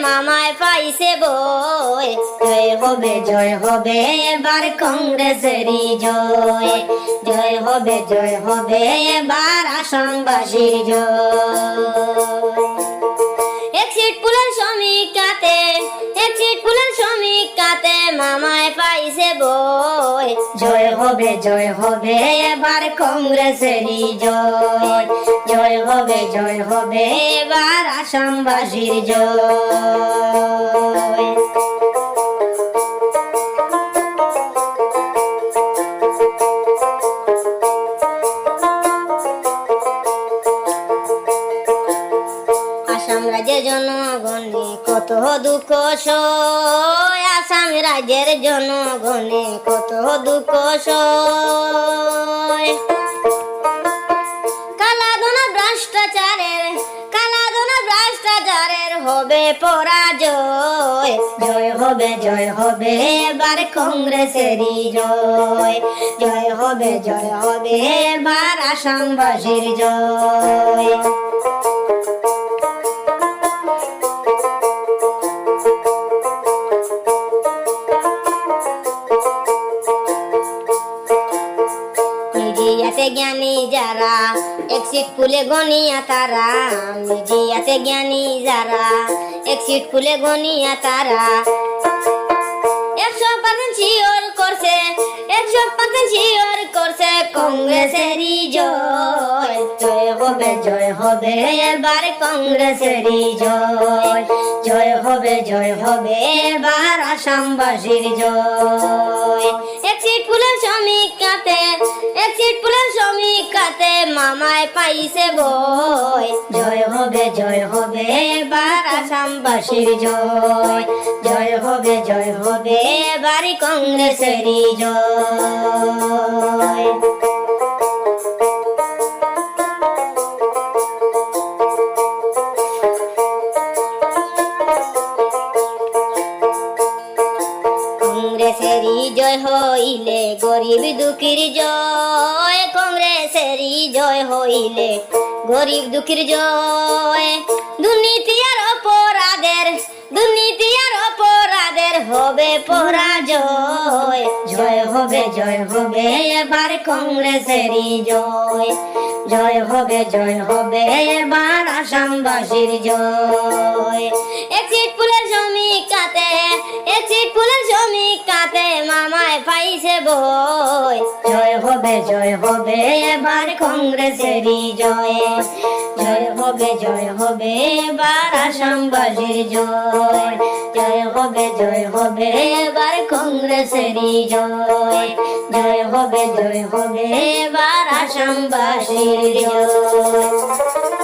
মামায় পাইছে বই, জয় হবে এবার কংগ্রেসেরই জয়, জয় হবে এবার আসামবাসীর জয়। এক সিট পুলের সমীক্ষাতে, এক সিট পুলের সমীক্ষাতে মামায় পাইছে বই, জয় হবে এবার কংগ্রেসেরই জয়, জয় হবে এবার আসামবাসীর জয়। আসাম রাজ্যের জনগণে কত দুঃখ সয়, আসাম রাজ্যের জনগণে কত দুঃখ সয়। কালাধন ভ্রষ্টাচারের, কালাধন ভ্রষ্টাচারের হবে পরাজয়, জয় হবে এবার কংগ্রেসেরই জয়, জয় হবে এবার আসামবাসীর জয়। মিডিয়াতে জ্ঞানী যারা এক সিট পুলে গনিয়া তারা, মিডিয়াতে জ্ঞানী যারা এক সিট পুলে গনিয়া তারা 100% শিওর করছে, 100% শিওর করছে কংগ্রেসেরই জয়, জয় হবে এবার কংগ্রেসেরই জয়, জয় হবে এবার আসামবাসীর জয়। এক সিট পুলের সমীক্ষাতে, এক সিট পুলের সমীক্ষাতে মামায় পাইছে বই, জয় হবে এবার আসামবাসীর জয়, জয় হবে এবার কংগ্রেসেরই জয়। কংগ্রেসেরই জয় হইলে গরিব দুঃখীর জয়, কংগ্রেসেরই জয় হইলে গরিব দুঃখীর জয়। দুর্নীতি আর অপরাধের, দুর্নীতি আর অপরাধের হবে পরাজয়, জয় হবে এবার কংগ্রেসেরই জয়, জয় হবে এবার আসামবাসীর জয়। এক সিট পুলের সমীক্ষাতে, এক সিট পুলের সমীক্ষাতে মামায় পাইছে বই, জয় হবে এবার কংগ্রেসেরই জয়, জয় হবে এবার আসামবাসীর জয়, জয় হবে এবার কংগ্রেসেরই জয়, জয় হবে এবার আসামবাসীর জয়।